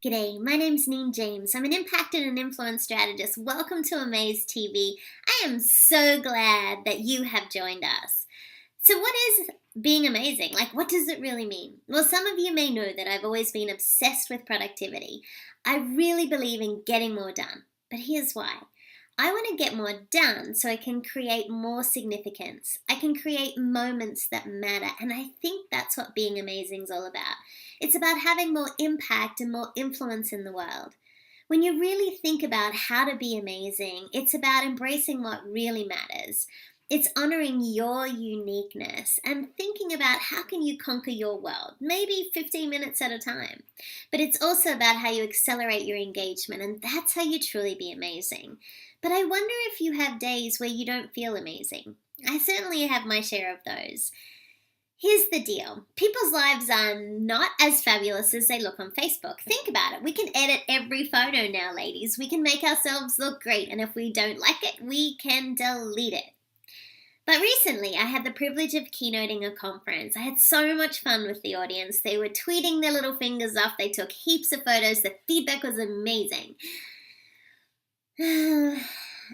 G'day, my name's Neen James. I'm an impact and an influence strategist. Welcome to Amaze TV. I am so glad that you have joined us. So what is being amazing? What does it really mean? Well, some of you may know that I've always been obsessed with productivity. I really believe in getting more done. But here's why. I want to get more done so I can create more significance. I can create moments that matter. And I think that's what being amazing is all about. It's about having more impact and more influence in the world. When you really think about how to be amazing, it's about embracing what really matters. It's honoring your uniqueness and thinking about how can you conquer your world, maybe 15 minutes at a time. But it's also about how you accelerate your engagement, and that's how you truly be amazing. But I wonder if you have days where you don't feel amazing. I certainly have my share of those. Here's the deal. People's lives are not as fabulous as they look on Facebook. Think about it. We can edit every photo now, ladies. We can make ourselves look great, and if we don't like it, we can delete it. But recently, I had the privilege of keynoting a conference. I had so much fun with the audience. They were tweeting their little fingers off. They took heaps of photos. The feedback was amazing. And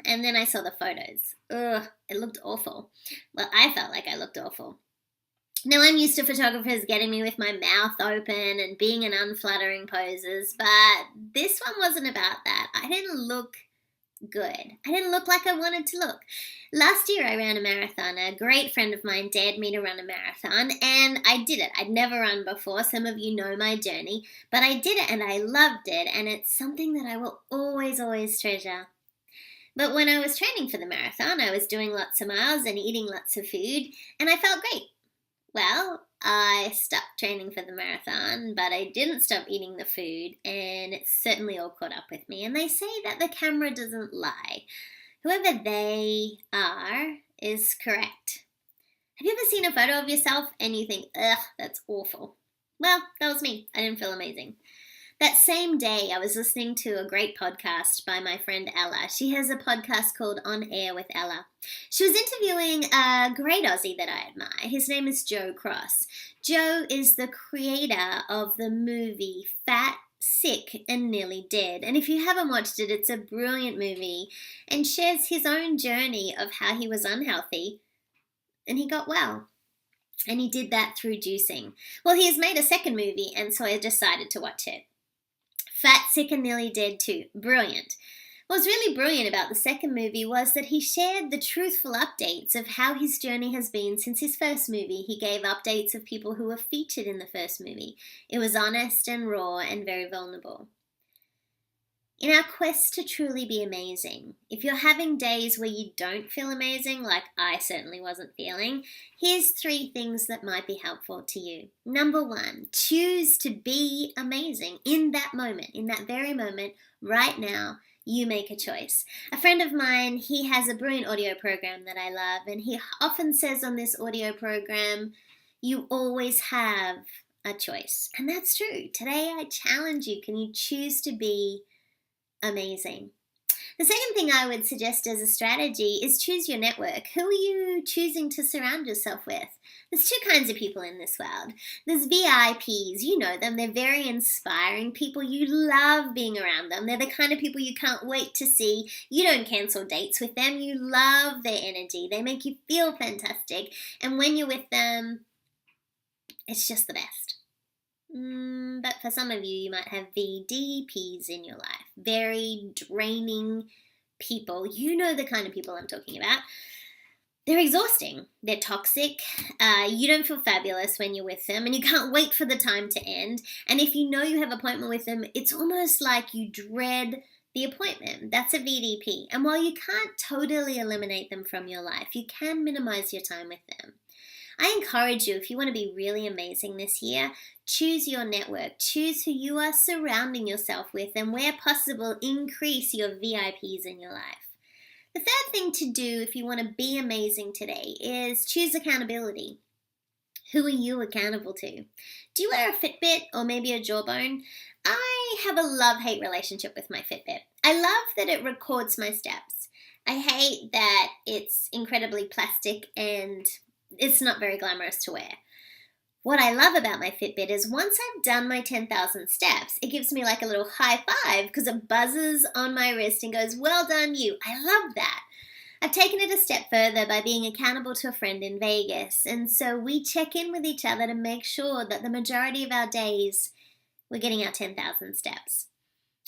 then I saw the photos. Ugh, it looked awful. Well, I felt like I looked awful. Now, I'm used to photographers getting me with my mouth open and being in unflattering poses, but this one wasn't about that. I didn't look good. I didn't look like I wanted to look. Last year, I ran a marathon. A great friend of mine dared me to run a marathon, and I did it. I'd never run before. Some of you know my journey, but I did it, and I loved it, and it's something that I will always, always treasure. But when I was training for the marathon, I was doing lots of miles and eating lots of food, and I felt great. Well, I stopped training for the marathon, but I didn't stop eating the food, and it certainly all caught up with me. And they say that the camera doesn't lie. Whoever they are is correct. Have you ever seen a photo of yourself and you think, ugh, that's awful? Well, that was me. I didn't feel amazing. That same day, I was listening to a great podcast by my friend Ella. She has a podcast called On Air with Ella. She was interviewing a great Aussie that I admire. His name is Joe Cross. Joe is the creator of the movie Fat, Sick and Nearly Dead. And if you haven't watched it, it's a brilliant movie and shares his own journey of how he was unhealthy and he got well. And he did that through juicing. Well, he has made a second movie, and so I decided to watch it. Fat, Sick and Nearly Dead too. Brilliant. What was really brilliant about the second movie was that he shared the truthful updates of how his journey has been since his first movie. He gave updates of people who were featured in the first movie. It was honest and raw and very vulnerable. In our quest to truly be amazing, if you're having days where you don't feel amazing, like I certainly wasn't feeling, here's 3 things that might be helpful to you. Number 1, choose to be amazing in that moment, in that very moment, right now. You make a choice. A friend of mine, he has a brilliant audio program that I love, and he often says on this audio program, you always have a choice. And that's true. Today I challenge you, can you choose to be amazing? The second thing I would suggest as a strategy is choose your network. Who are you choosing to surround yourself with? There's 2 kinds of people in this world. There's VIPs, you know them. They're very inspiring people. You love being around them. They're the kind of people you can't wait to see. You don't cancel dates with them. You love their energy. They make you feel fantastic. And when you're with them, it's just the best. But for some of you, you might have VDPs in your life. Very draining people. You know the kind of people I'm talking about. They're exhausting. They're toxic. You don't feel fabulous when you're with them, and you can't wait for the time to end. And if you know you have an appointment with them, it's almost like you dread the appointment. That's a VDP. And while you can't totally eliminate them from your life, you can minimize your time with them. I encourage you, if you want to be really amazing this year, choose your network. Choose who you are surrounding yourself with, and where possible, increase your VIPs in your life. The third thing to do if you want to be amazing today is choose accountability. Who are you accountable to? Do you wear a Fitbit or maybe a Jawbone? I have a love-hate relationship with my Fitbit. I love that it records my steps. I hate that it's incredibly plastic and it's not very glamorous to wear. What I love about my Fitbit is once I've done my 10,000 steps, it gives me like a little high five because it buzzes on my wrist and goes, well done you. I love that. I've taken it a step further by being accountable to a friend in Vegas. And so we check in with each other to make sure that the majority of our days we're getting our 10,000 steps.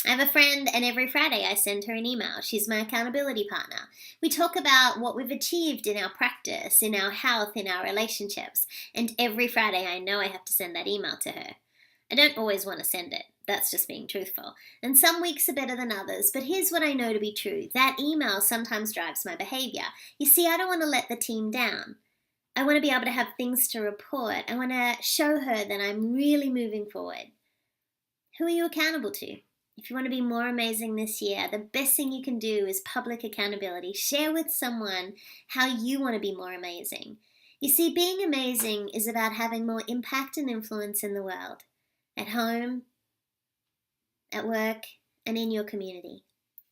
I have a friend, and every Friday I send her an email. She's my accountability partner. We talk about what we've achieved in our practice, in our health, in our relationships. And every Friday I know I have to send that email to her. I don't always want to send it. That's just being truthful. And some weeks are better than others, but here's what I know to be true. That email sometimes drives my behavior. You see, I don't want to let the team down. I want to be able to have things to report. I want to show her that I'm really moving forward. Who are you accountable to? If you want to be more amazing this year, the best thing you can do is public accountability. Share with someone how you want to be more amazing. You see, being amazing is about having more impact and influence in the world, at home, at work, and in your community.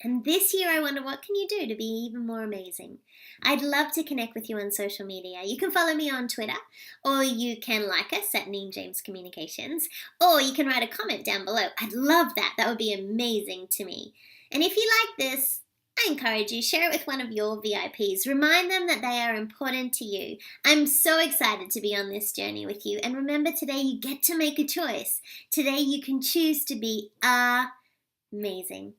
And this year I wonder, what can you do to be even more amazing? I'd love to connect with you on social media. You can follow me on Twitter, or you can like us at Neen James Communications, or you can write a comment down below. I'd love that. That would be amazing to me. And if you like this, I encourage you, share it with one of your VIPs. Remind them that they are important to you. I'm so excited to be on this journey with you. And remember, today you get to make a choice. Today you can choose to be amazing.